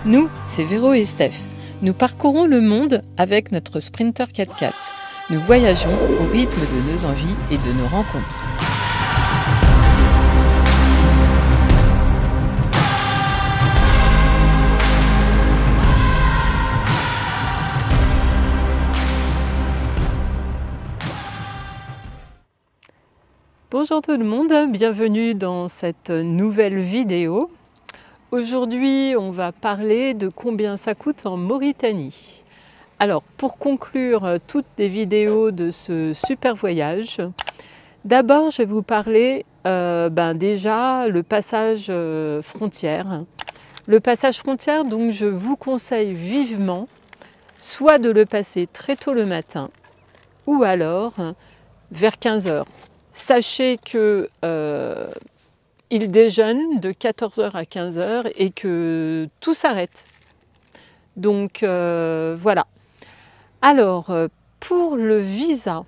Nous, c'est Véro et Steph. Nous parcourons le monde avec notre Sprinter 4x4. Nous voyageons au rythme de nos envies et de nos rencontres. Bonjour tout le monde, bienvenue dans cette nouvelle vidéo. Aujourd'hui, on va parler de combien ça coûte en Mauritanie. Alors, pour conclure toutes les vidéos de ce super voyage, d'abord, je vais vous parler déjà le passage frontière. Le passage frontière, donc, je vous conseille vivement soit de le passer très tôt le matin ou alors vers 15 h. Sachez que il déjeune de 14 h à 15 h et que tout s'arrête. Donc voilà. Alors pour le visa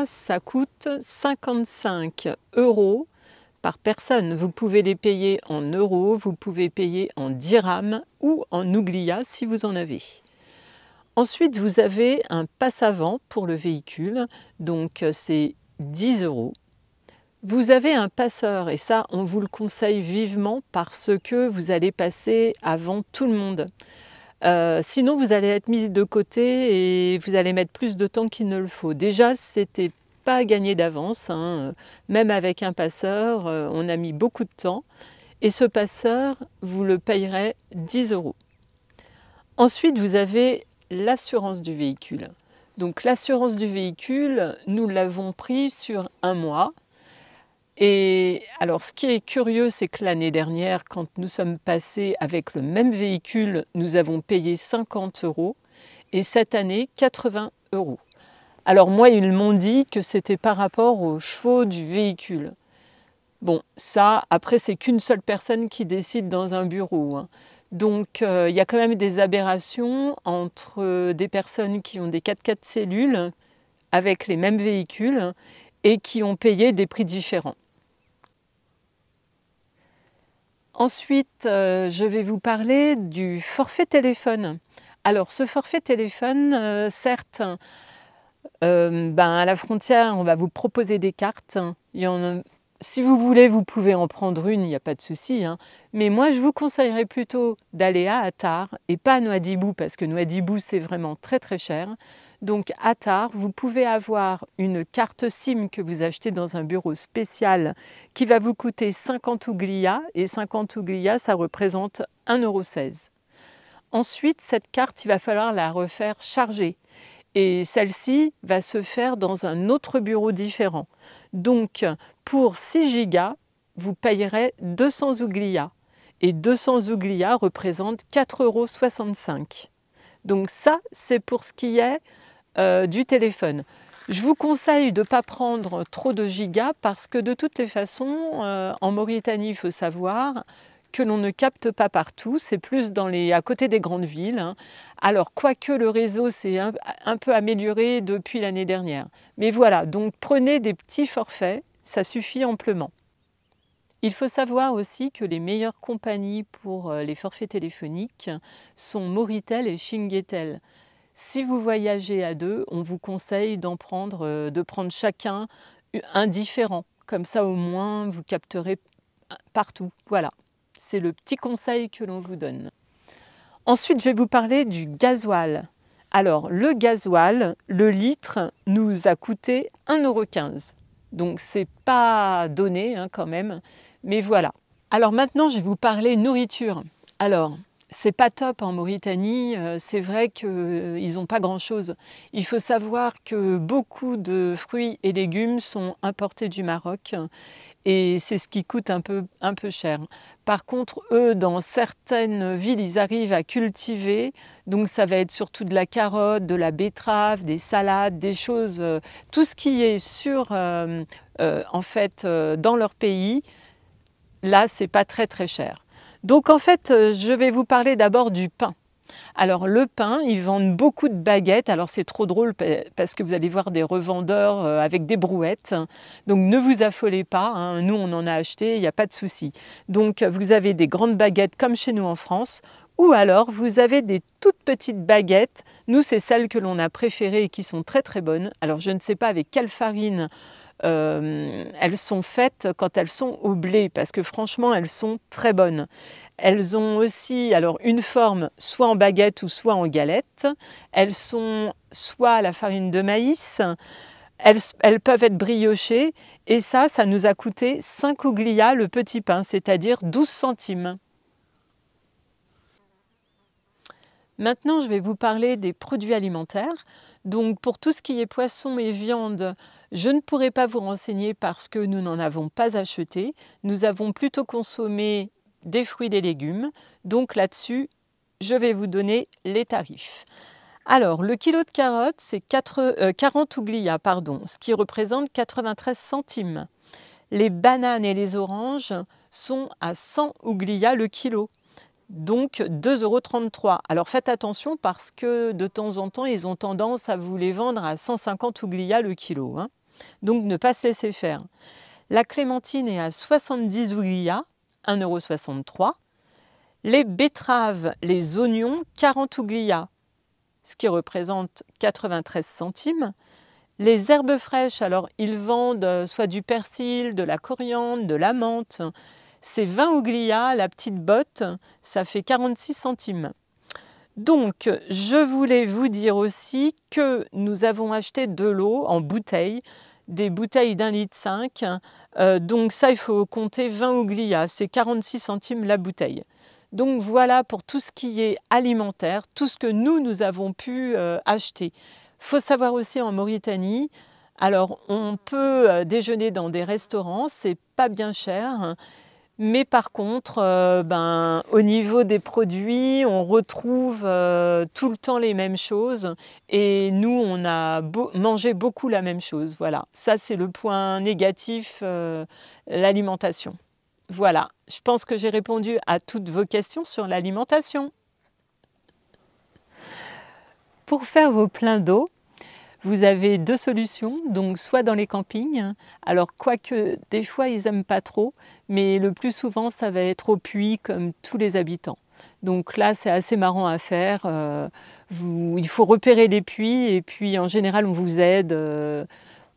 ça coûte 55 € par personne. Vous pouvez les payer en euros, vous pouvez payer en dirhams ou en ouglia si vous en avez. Ensuite, vous avez un passe-avant pour le véhicule, donc c'est 10 €. Vous avez un passeur, et ça, on vous le conseille vivement parce que vous allez passer avant tout le monde. Sinon, vous allez être mis de côté et vous allez mettre plus de temps qu'il ne le faut. Déjà, c'était pas gagné d'avance, hein. Même avec un passeur, on a mis beaucoup de temps. Et ce passeur, vous le payerez 10 €. Ensuite, vous avez l'assurance du véhicule. Donc l'assurance du véhicule, nous l'avons pris sur 1 mois. Et alors ce qui est curieux, c'est que l'année dernière, quand nous sommes passés avec le même véhicule, nous avons payé 50 € et cette année 80 €. Alors moi, ils m'ont dit que c'était par rapport aux chevaux du véhicule. Bon, ça, après, c'est qu'une seule personne qui décide dans un bureau, hein. Donc, il y a quand même des aberrations entre des personnes qui ont des 4x4 cellules avec les mêmes véhicules et qui ont payé des prix différents. Ensuite, je vais vous parler du forfait téléphone. Alors, ce forfait téléphone, certes, à la frontière, on va vous proposer des cartes. Il y en a. Si vous voulez, vous pouvez en prendre une, il n'y a pas de souci, hein. Mais moi, je vous conseillerais plutôt d'aller à Attar et pas à Nouadhibou, parce que Nouadhibou, c'est vraiment très très cher. Donc Attar, vous pouvez avoir une carte SIM que vous achetez dans un bureau spécial qui va vous coûter 50 ouglia, et 50 ouglia, ça représente 1,16 €. Ensuite, cette carte, il va falloir la refaire charger. Et celle-ci va se faire dans un autre bureau différent. Donc, pour 6 gigas, vous payerez 200 ouglia. Et 200 ouglia représentent 4,65 €. Donc ça, c'est pour ce qui est du téléphone. Je vous conseille de ne pas prendre trop de gigas parce que de toutes les façons, en Mauritanie, il faut savoir que l'on ne capte pas partout, c'est plus à côté des grandes villes, hein. Alors, quoique le réseau s'est un peu amélioré depuis l'année dernière. Mais voilà, donc prenez des petits forfaits, ça suffit amplement. Il faut savoir aussi que les meilleures compagnies pour les forfaits téléphoniques sont Mauritel et Chinguetel. Si vous voyagez à deux, on vous conseille de prendre chacun un différent. Comme ça, au moins, vous capterez partout. Voilà. C'est le petit conseil que l'on vous donne. Ensuite, je vais vous parler du gasoil. Alors, le gasoil, le litre, nous a coûté 1,15 €. Donc, c'est pas donné hein, quand même, mais voilà. Alors maintenant, je vais vous parler nourriture. Alors, c'est pas top en Mauritanie, c'est vrai qu'ils n'ont pas grand-chose. Il faut savoir que beaucoup de fruits et légumes sont importés du Maroc et c'est ce qui coûte un peu cher. Par contre, eux, dans certaines villes, ils arrivent à cultiver, donc ça va être surtout de la carotte, de la betterave, des salades, des choses, tout ce qui est dans leur pays, là, c'est pas très très cher. Donc en fait, je vais vous parler d'abord du pain. Alors le pain, ils vendent beaucoup de baguettes. Alors c'est trop drôle parce que vous allez voir des revendeurs avec des brouettes. Donc ne vous affolez pas, hein. Nous on en a acheté, il n'y a pas de souci. Donc vous avez des grandes baguettes comme chez nous en France. Ou alors vous avez des toutes petites baguettes. Nous c'est celles que l'on a préférées et qui sont très très bonnes. Alors je ne sais pas avec quelle farine elles sont faites quand elles sont au blé, parce que franchement elles sont très bonnes. Elles ont aussi alors une forme soit en baguette ou soit en galette. Elles sont soit à la farine de maïs, elles peuvent être briochées et ça nous a coûté 5 ouglia le petit pain, c'est-à-dire 12 centimes. Maintenant, je vais vous parler des produits alimentaires. Donc, pour tout ce qui est poisson et viande, je ne pourrai pas vous renseigner parce que nous n'en avons pas acheté. Nous avons plutôt consommé des fruits et des légumes. Donc là-dessus, je vais vous donner les tarifs. Alors, le kilo de carottes, c'est 40 ouglia, ce qui représente 93 centimes. Les bananes et les oranges sont à 100 ouglia le kilo. Donc 2,33 €. Alors faites attention parce que de temps en temps, ils ont tendance à vous les vendre à 150 ouglia le kilo, hein. Donc ne pas se laisser faire. La clémentine est à 70 ouglia, 1,63 €. Les betteraves, les oignons, 40 ouglia, ce qui représente 93 centimes. Les herbes fraîches, alors ils vendent soit du persil, de la coriandre, de la menthe. C'est 20 ouglia, la petite botte, ça fait 46 centimes. Donc, je voulais vous dire aussi que nous avons acheté de l'eau en bouteille, des bouteilles d'1,5 litre. Donc ça, il faut compter 20 ouglia, c'est 46 centimes la bouteille. Donc voilà pour tout ce qui est alimentaire, tout ce que nous avons pu acheter. Il faut savoir aussi en Mauritanie, alors on peut déjeuner dans des restaurants, c'est pas bien cher. Mais par contre, au niveau des produits, on retrouve tout le temps les mêmes choses et nous, on a mangé beaucoup la même chose. Voilà, ça c'est le point négatif, l'alimentation. Voilà, je pense que j'ai répondu à toutes vos questions sur l'alimentation. Pour faire vos pleins d'eau, vous avez deux solutions, donc soit dans les campings, alors quoique des fois ils n'aiment pas trop, mais le plus souvent ça va être au puits comme tous les habitants. Donc là c'est assez marrant à faire, il faut repérer les puits et puis en général on vous aide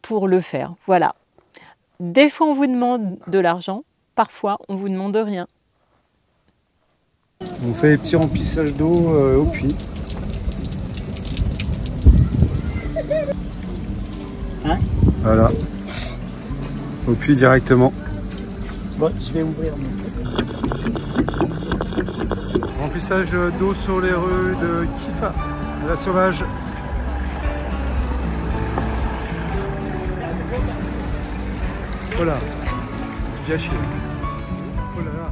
pour le faire. Voilà. Des fois on vous demande de l'argent, parfois on vous demande rien. On fait les petits remplissages d'eau au puits. Hein? Voilà. Au puits directement. Bon, je vais ouvrir. Remplissage d'eau sur les rues de Kifa, la sauvage. Voilà. Bien chier. Oh là là.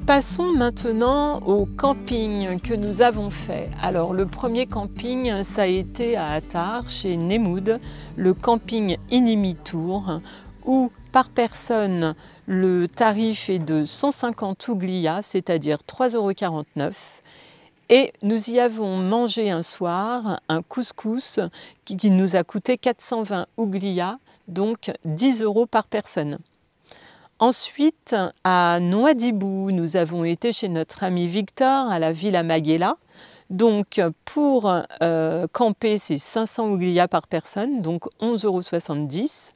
Passons maintenant au camping que nous avons fait. Alors le premier camping, ça a été à Attar, chez Nemoud, le camping Inimi Tour, où par personne le tarif est de 150 ouglia, c'est-à-dire 3,49 €. Et nous y avons mangé un soir un couscous qui nous a coûté 420 ouglia, donc 10 € par personne. Ensuite, à Nouadhibou, nous avons été chez notre ami Victor à la Villa Maghela. Donc pour camper, c'est 500 ouglia par personne, donc 11,70 €.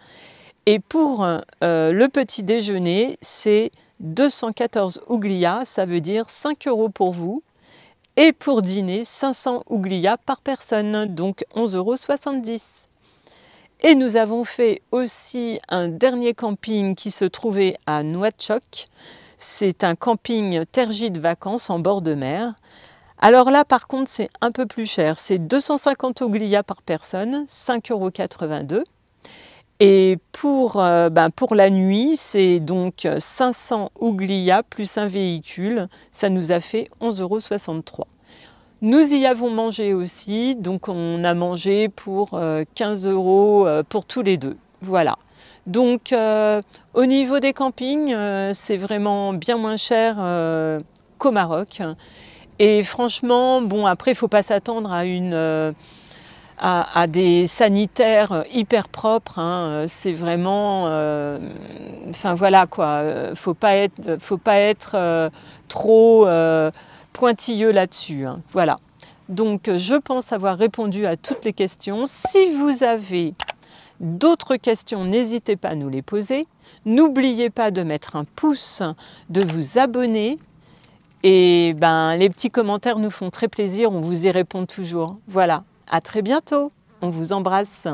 Et pour le petit déjeuner, c'est 214 ouglia, ça veut dire 5 € pour vous. Et pour dîner, 500 ouglia par personne, donc 11,70 €. Et nous avons fait aussi un dernier camping qui se trouvait à Nouakchott. C'est un camping tergi de vacances en bord de mer. Alors là, par contre, c'est un peu plus cher. C'est 250 ouglia par personne, 5,82 €. Et pour la nuit, c'est donc 500 ouglia plus un véhicule. Ça nous a fait 11,63 €. Nous y avons mangé aussi, donc on a mangé pour 15 € pour tous les deux. Voilà. Donc au niveau des campings, c'est vraiment bien moins cher qu'au Maroc. Et franchement, bon, après, il ne faut pas s'attendre à des sanitaires hyper propres, hein. C'est vraiment, enfin voilà quoi, faut pas être trop pointilleux là-dessus, hein. Voilà. Donc je pense avoir répondu à toutes les questions. Si vous avez d'autres questions, n'hésitez pas à nous les poser. N'oubliez pas de mettre un pouce, de vous abonner. Et ben, les petits commentaires nous font très plaisir, on vous y répond toujours. Voilà, à très bientôt, on vous embrasse.